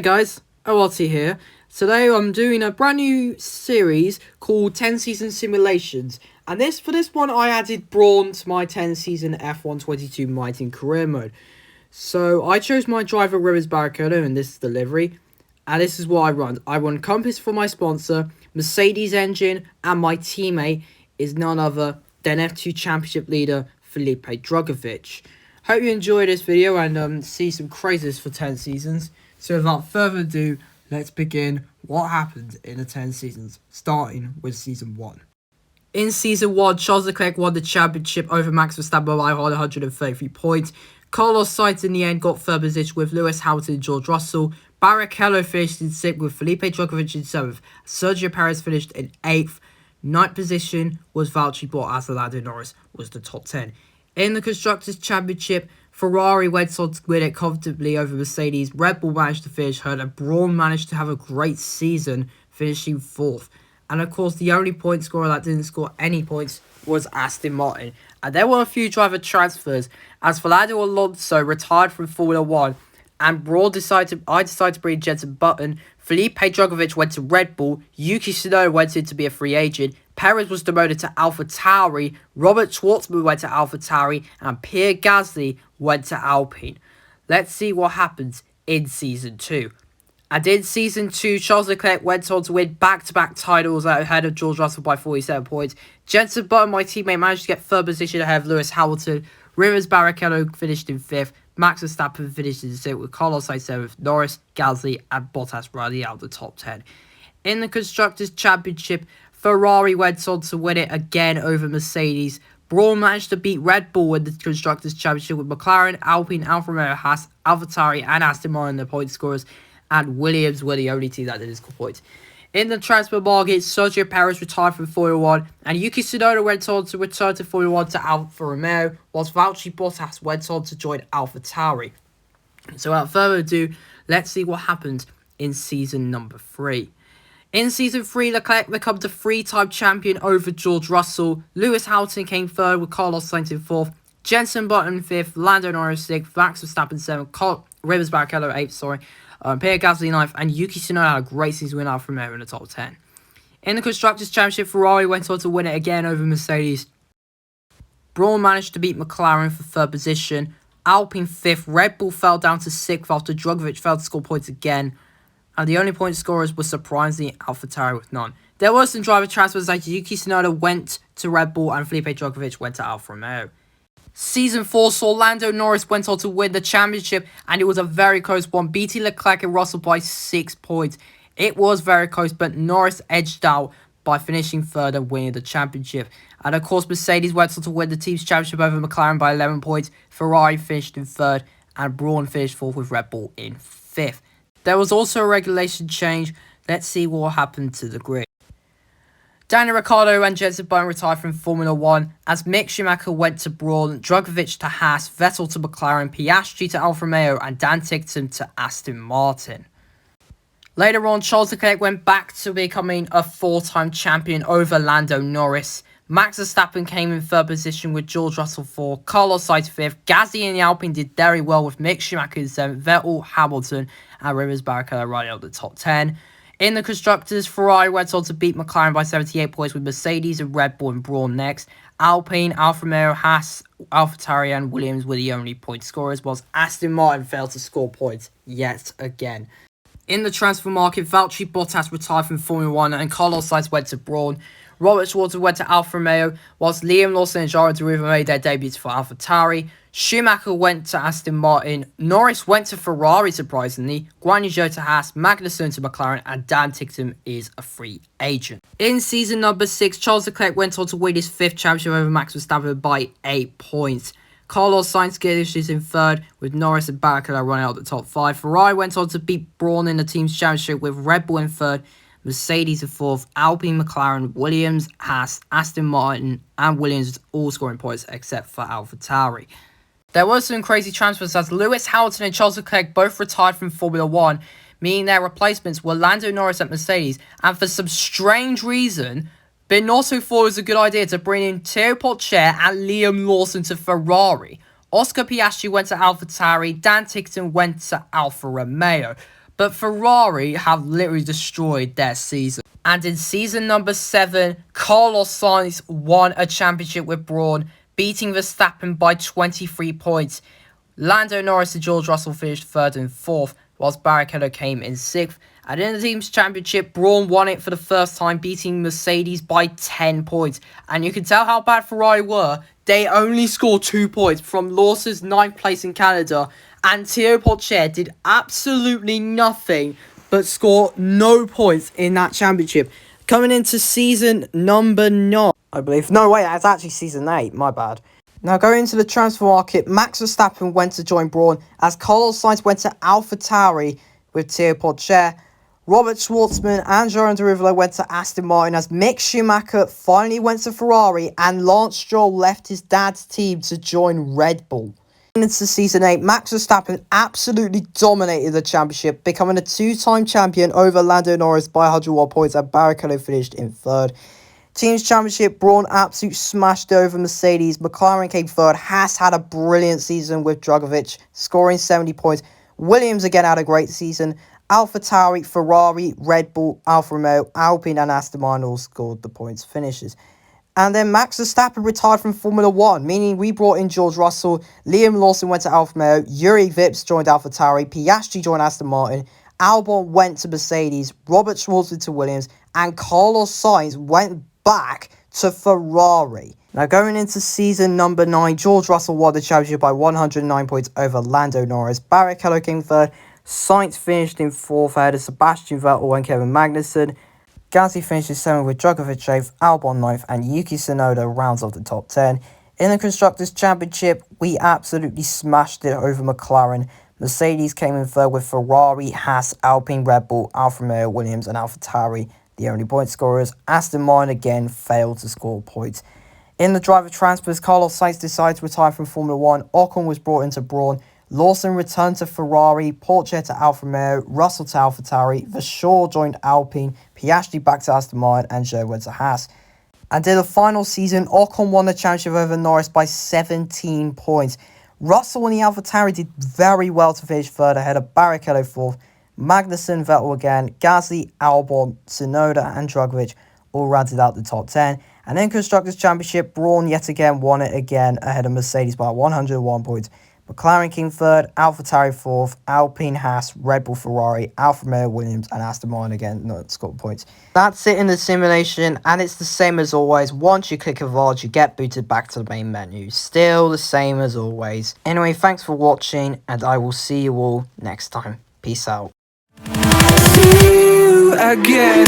guys, ORT here. Today I'm doing a brand new series called 10 Season Simulations. And for this one I added Brawn to my 10 Season F122 Myteam career mode. So I chose my driver Rivers Barrichello in this delivery. And this is what I run. I run Compass for my sponsor, Mercedes engine, and my teammate is none other than F2 Championship leader Felipe Drugovich. Hope you enjoy this video and see some crazes for 10 seasons. So without further ado, let's begin what happened in the 10 seasons, starting with Season 1. In Season 1, Charles Leclerc won the championship over Max Verstappen by 133 points. Carlos Sainz in the end got third position with Lewis Hamilton and George Russell. Barrichello finished in 6th with Felipe Drugovich in 7th. Sergio Perez finished in 8th. 9th position was Valtteri Bottas and Lando Norris was the top 10. In the Constructors' Championship, Ferrari went on to win it comfortably over Mercedes. Red Bull managed to finish third, and Brawn managed to have a great season, finishing 4th. And of course, the only point scorer that didn't score any points was Aston Martin. And there were a few driver transfers, as Fernando Alonso retired from Formula 1, and I decided to bring Jenson Button. Felipe Drugovich went to Red Bull. Yuki Tsunoda went in to be a free agent. Perez was demoted to AlphaTauri. Robert Schwartzman went to AlphaTauri. And Pierre Gasly went to Alpine. Let's see what happens in Season 2. And in Season 2, Charles Leclerc went on to win back-to-back titles ahead of George Russell by 47 points. Jenson Button, my teammate, managed to get third position ahead of Lewis Hamilton. Rivers Barrichello finished in 5th. Max Verstappen finished in 6th with Carlos Sainz 7th, Norris, Gasly and Bottas rounding out the top 10. In the Constructors' Championship, Ferrari went on to win it again over Mercedes. Brawn managed to beat Red Bull in the Constructors' Championship with McLaren, Alpine, Alfa Romeo, Haas, AlphaTauri and Aston Martin the point scorers, and Williams were the only team that didn't score points. In the transfer market, Sergio Perez retired from Formula 1, and Yuki Tsunoda went on to return to Formula 1 to Alfa Romeo, whilst Valtteri Bottas went on to join AlphaTauri. So without further ado, let's see what happened in Season number 3. In Season 3, Leclerc became the 3-time champion over George Russell. Lewis Hamilton came third with Carlos Sainz in 4th. Jenson Button 5th, Lando Norris 6th, Max Verstappen 7th, Rivers Barrichello 8th, Pierre Gasly 9th, and Yuki Tsunoda had a great season win Alfa Romeo in the top 10. In the Constructors' Championship, Ferrari went on to win it again over Mercedes. Brawn managed to beat McLaren for 3rd position. Alpine 5th, Red Bull fell down to 6th after Drugovich failed to score points again. And the only point scorers were surprisingly AlphaTauri with none. There were some driver transfers like Yuki Tsunoda went to Red Bull and Felipe Drugovich went to Alfa Romeo. Season 4 saw Lando Norris went on to win the championship, and it was a very close one, beating Leclerc and Russell by 6 points. It was very close, but Norris edged out by finishing 3rd and winning the championship. And of course, Mercedes went on to win the team's championship over McLaren by 11 points. Ferrari finished in 3rd, and Brawn finished 4th with Red Bull in 5th. There was also a regulation change. Let's see what happened to the grid. Daniel Ricciardo and Jenson Button retired from Formula 1 as Mick Schumacher went to Brawn, Drugovich to Haas, Vettel to McLaren, Piastri to Alfa Romeo and Dan Ticktum to Aston Martin. Later on, Charles Leclerc went back to becoming a 4-time champion over Lando Norris. Max Verstappen came in 3rd position with George Russell 4th, Carlos Sainz 5th, Gasly and the Alpine did very well with Mick Schumacher in 7th, Vettel, Hamilton and Rivers Barrichello running out the top 10. In the Constructors, Ferrari went on to beat McLaren by 78 points with Mercedes and Red Bull and Brawn next. Alpine, Alfa Romeo, Haas, AlphaTauri and Williams were the only point scorers, whilst Aston Martin failed to score points yet again. In the transfer market, Valtteri Bottas retired from Formula 1 and Carlos Sainz went to Brawn. Robert Schwartzman went to Alfa Romeo, whilst Liam Lawson and Jaro Deriva made their debuts for AlphaTauri. Schumacher went to Aston Martin, Norris went to Ferrari surprisingly, Guan Yu Zhou to Haas, Magnussen to McLaren and Dan Ticktum is a free agent. In season number 6, Charles Leclerc went on to win his 5th championship over Max Verstappen by 8 points. Carlos Sainz finishes in 3rd with Norris and Barrichello running out the top 5. Ferrari went on to beat Brawn in the team's championship with Red Bull in 3rd, Mercedes in 4th, Alpine, McLaren, Williams, Haas, Aston Martin and Williams all scoring points except for AlphaTauri. There were some crazy transfers as Lewis Hamilton and Charles Leclerc both retired from Formula 1, meaning their replacements were Lando Norris at Mercedes, and for some strange reason, Binotto thought it was a good idea to bring in Théo Pourchaire and Liam Lawson to Ferrari. Oscar Piastri went to AlphaTauri, Dan Ticktum went to Alfa Romeo. But Ferrari have literally destroyed their season. And in season number 7, Carlos Sainz won a championship with Brawn, beating Verstappen by 23 points. Lando Norris and George Russell finished 3rd and 4th, whilst Barrichello came in 6th. And in the team's championship, Brawn won it for the first time, beating Mercedes by 10 points. And you can tell how bad Ferrari were. They only scored 2 points from Lawson's 9th place in Canada. And Théo Pourchaire did absolutely nothing but score no points in that championship. Coming into season number 9, I believe. No, wait, that's actually season 8. My bad. Now, going into the transfer market, Max Verstappen went to join Brawn, as Carlos Sainz went to AlphaTauri with Théo Pourchaire. Robert Schwartzman and Jean Derivalo went to Aston Martin, as Mick Schumacher finally went to Ferrari, and Lance Stroll left his dad's team to join Red Bull. Into season 8, Max Verstappen absolutely dominated the championship, becoming a 2-time champion over Lando Norris by 101 points, and Barrichello finished in 3rd. Team's championship, Brawn absolutely smashed over Mercedes. McLaren came 3rd. Haas had a brilliant season with Drugovich, scoring 70 points. Williams again had a great season. AlphaTauri, Ferrari, Red Bull, Alfa Romeo, Alpine and Aston Martin all scored the points finishes. And then Max Verstappen retired from Formula 1, meaning we brought in George Russell, Liam Lawson went to Alfa Romeo, Yuri Vips joined AlphaTauri, Piastri joined Aston Martin, Albon went to Mercedes, Robert Schwartzman to Williams, and Carlos Sainz went back to Ferrari. Now, going into season number 9, George Russell won the championship by 109 points over Lando Norris. Barrichello came 3rd, Sainz finished in 4th ahead of Sebastian Vettel and Kevin Magnussen. Gasly finished in 7th with Drugovich 8th, Albon 9th, and Yuki Tsunoda rounds off the top 10. In the Constructors' Championship, we absolutely smashed it over McLaren. Mercedes came in 3rd with Ferrari, Haas, Alpine, Red Bull, Alfa Romeo, Williams, and AlphaTauri, the only point scorers. Aston Martin again failed to score points. In the driver transfers, Carlos Sainz decided to retire from Formula 1. Ocon was brought into Brawn. Lawson returned to Ferrari, Pourchaire to Alfa Romeo, Russell to AlphaTauri, Verschoor joined Alpine, Piastri back to Aston Martin, and Zhou went to Haas. And in the final season, Ocon won the championship over Norris by 17 points. Russell and the AlphaTauri did very well to finish 3rd ahead of Barrichello 4th. Magnussen, Vettel again, Gasly, Albon, Tsunoda and Drugovich all rounded out the top 10. And in Constructors' Championship, Brawn yet again won it again ahead of Mercedes by 101 points. McLaren came 3rd, AlphaTauri 4th, Alpine, Haas, Red Bull, Ferrari, Alfa Romeo, Williams, and Aston Martin again not scored points. That's it in the simulation, and it's the same as always. Once you click a VOD, you get booted back to the main menu. Still the same as always. Anyway, thanks for watching, and I will see you all next time. Peace out. See you again.